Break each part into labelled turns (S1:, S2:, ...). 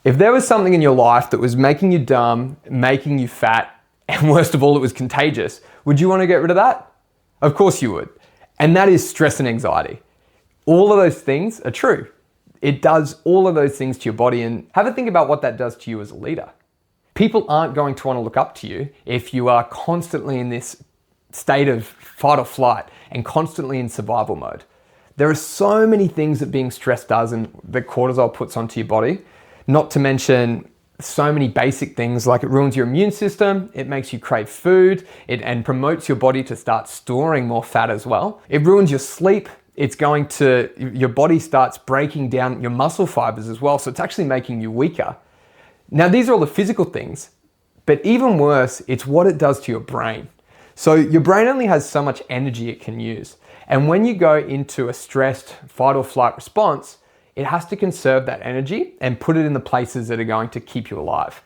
S1: If there was something in your life that was making you dumb, making you fat, and worst of all, it was contagious, would you want to get rid of that? Of course you would. And that is stress and anxiety. All of those things are true. It does all of those things to your body, and have a think about what that does to you as a leader. People aren't going to want to look up to you if you are constantly in this state of fight or flight and constantly in survival mode. There are so many things that being stressed does and that cortisol puts onto your body, not to mention so many basic things like it ruins your immune system, it makes you crave food, and promotes your body to start storing more fat as well. It ruins your sleep. Your body starts breaking down your muscle fibers as well, so it's actually making you weaker. Now, these are all the physical things, but even worse, it's what it does to your brain. So your brain only has so much energy it can use. And when you go into a stressed fight or flight response, it has to conserve that energy and put it in the places that are going to keep you alive.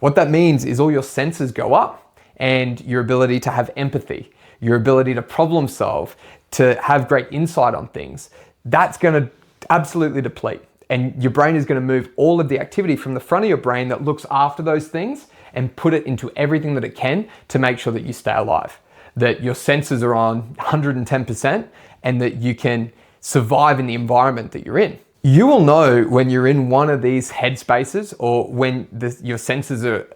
S1: What that means is all your senses go up, and your ability to have empathy, your ability to problem solve, to have great insight on things, that's going to absolutely deplete. And your brain is going to move all of the activity from the front of your brain that looks after those things and put it into everything that it can to make sure that you stay alive, that your senses are on 110%, and that you can survive in the environment that you're in. You will know when you're in one of these headspaces or when your senses are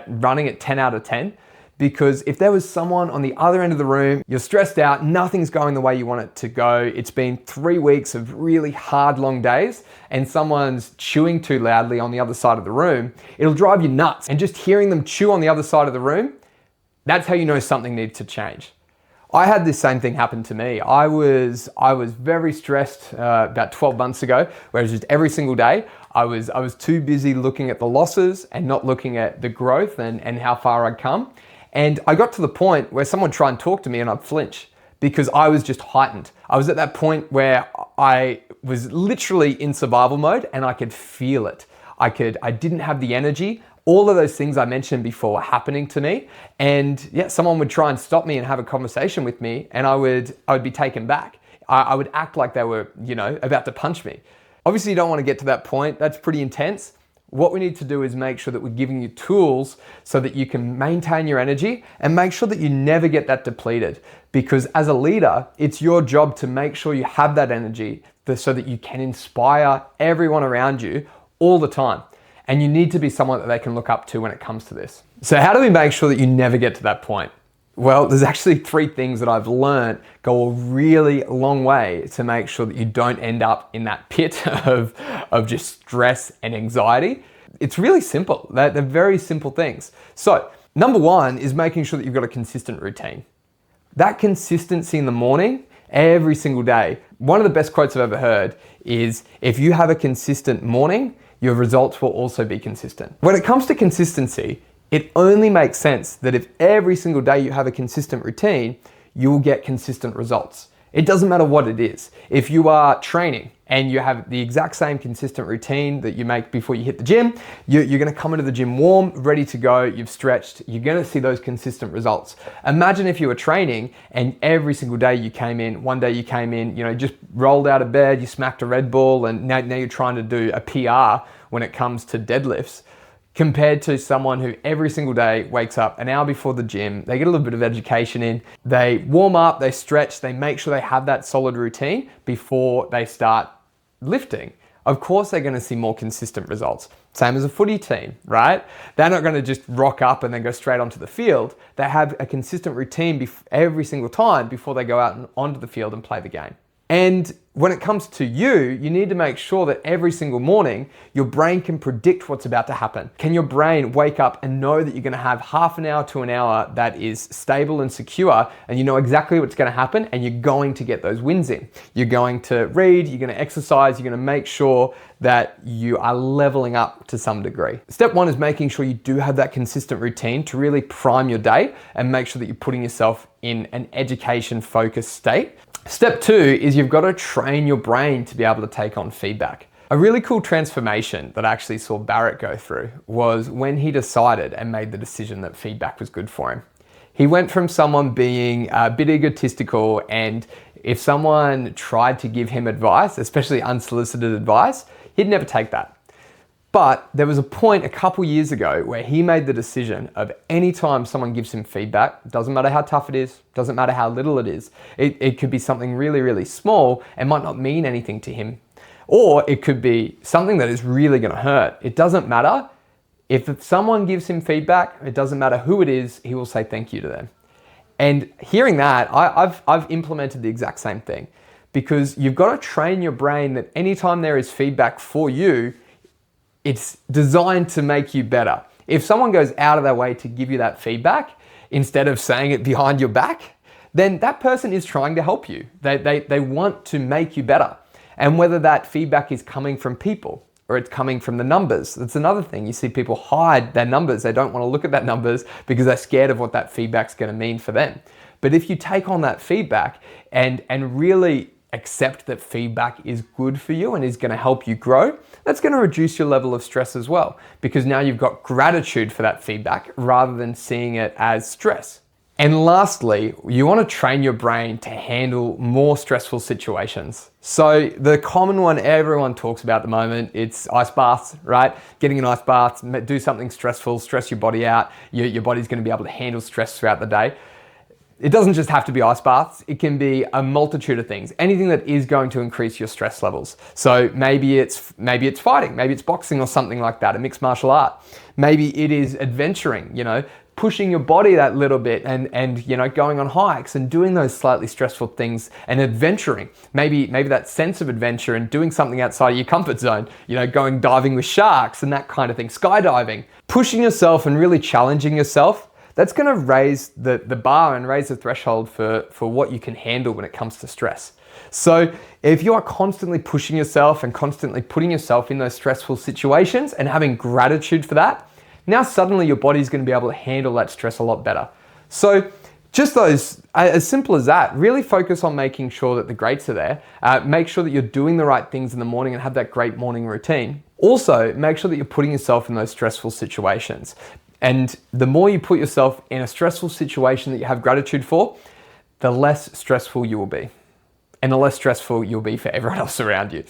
S1: running at 10 out of 10, because if there was someone on the other end of the room, you're stressed out, nothing's going the way you want it to go, it's been 3 weeks of really hard, long days, and someone's chewing too loudly on the other side of the room, it'll drive you nuts. And just hearing them chew on the other side of the room, that's how you know something needs to change. I had this same thing happen to me. I was very stressed about 12 months ago, where it was just every single day, I was too busy looking at the losses and not looking at the growth and how far I'd come. And I got to the point where someone tried and talk to me and I'd flinch because I was just heightened. I was at that point where I was literally in survival mode and I could feel it. I didn't have the energy. All of those things I mentioned before were happening to me. And yeah, someone would try and stop me and have a conversation with me, and I would be taken back. I would act like they were, about to punch me. Obviously, you don't want to get to that point. That's pretty intense. What we need to do is make sure that we're giving you tools so that you can maintain your energy and make sure that you never get that depleted. Because as a leader, it's your job to make sure you have that energy so that you can inspire everyone around you all the time. And you need to be someone that they can look up to when it comes to this. So how do we make sure that you never get to that point? Well, there's actually 3 things that I've learned go a really long way to make sure that you don't end up in that pit of just stress and anxiety. It's really simple. They're very simple things. So number 1 is making sure that you've got a consistent routine. That consistency in the morning, every single day. One of the best quotes I've ever heard is, if you have a consistent morning, your results will also be consistent. When it comes to consistency, it only makes sense that if every single day you have a consistent routine, you will get consistent results. It doesn't matter what it is. If you are training and you have the exact same consistent routine that you make before you hit the gym, you're gonna come into the gym warm, ready to go, you've stretched, you're gonna see those consistent results. Imagine if you were training and every single day you came in, one day you came in, just rolled out of bed, you smacked a Red Bull, and now you're trying to do a PR when it comes to deadlifts, compared to someone who every single day wakes up an hour before the gym, they get a little bit of education in, they warm up, they stretch, they make sure they have that solid routine before they start lifting. Of course they're gonna see more consistent results. Same as a footy team, right? They're not gonna just rock up and then go straight onto the field. They have a consistent routine every single time before they go out and onto the field and play the game. And when it comes to you need to make sure that every single morning, your brain can predict what's about to happen. Can your brain wake up and know that you're gonna have half an hour to an hour that is stable and secure, and you know exactly what's gonna happen, and you're going to get those wins in. You're going to read, you're gonna exercise, you're gonna make sure that you are leveling up to some degree. Step 1 is making sure you do have that consistent routine to really prime your day and make sure that you're putting yourself in an education-focused state. Step 2 is you've got to train your brain to be able to take on feedback. A really cool transformation that I actually saw Barrett go through was when he decided and made the decision that feedback was good for him. He went from someone being a bit egotistical, and if someone tried to give him advice, especially unsolicited advice, he'd never take that. But there was a point a couple years ago where he made the decision of anytime someone gives him feedback, doesn't matter how tough it is, doesn't matter how little it is, it could be something really, really small and might not mean anything to him. Or it could be something that is really gonna hurt. It doesn't matter. If someone gives him feedback, it doesn't matter who it is, he will say thank you to them. And hearing that, I've implemented the exact same thing, because you've got to train your brain that anytime there is feedback for you, it's designed to make you better. If someone goes out of their way to give you that feedback, instead of saying it behind your back, then that person is trying to help you. They want to make you better. And whether that feedback is coming from people or it's coming from the numbers, that's another thing. You see people hide their numbers. They don't want to look at that numbers because they're scared of what that feedback's going to mean for them. But if you take on that feedback and really accept that feedback is good for you and is going to help you grow, that's going to reduce your level of stress as well, because now you've got gratitude for that feedback rather than seeing it as stress. And lastly, you want to train your brain to handle more stressful situations. So the common one everyone talks about at the moment, it's ice baths, right? Getting an ice bath, do something stressful, stress your body out. Your body's going to be able to handle stress throughout the day. It doesn't just have to be ice baths. It can be a multitude of things. Anything that is going to increase your stress levels. So maybe it's fighting, maybe it's boxing or something like that, a mixed martial art. Maybe it is adventuring, pushing your body that little bit and going on hikes and doing those slightly stressful things and adventuring. Maybe that sense of adventure and doing something outside of your comfort zone, going diving with sharks and that kind of thing, skydiving. Pushing yourself and really challenging yourself, that's going to raise the bar and raise the threshold for what you can handle when it comes to stress. So if you are constantly pushing yourself and constantly putting yourself in those stressful situations and having gratitude for that, now suddenly your body's going to be able to handle that stress a lot better. So just those, as simple as that, really focus on making sure that the greats are there. Make sure that you're doing the right things in the morning and have that great morning routine. Also, make sure that you're putting yourself in those stressful situations. And the more you put yourself in a stressful situation that you have gratitude for, the less stressful you will be. And the less stressful you'll be for everyone else around you.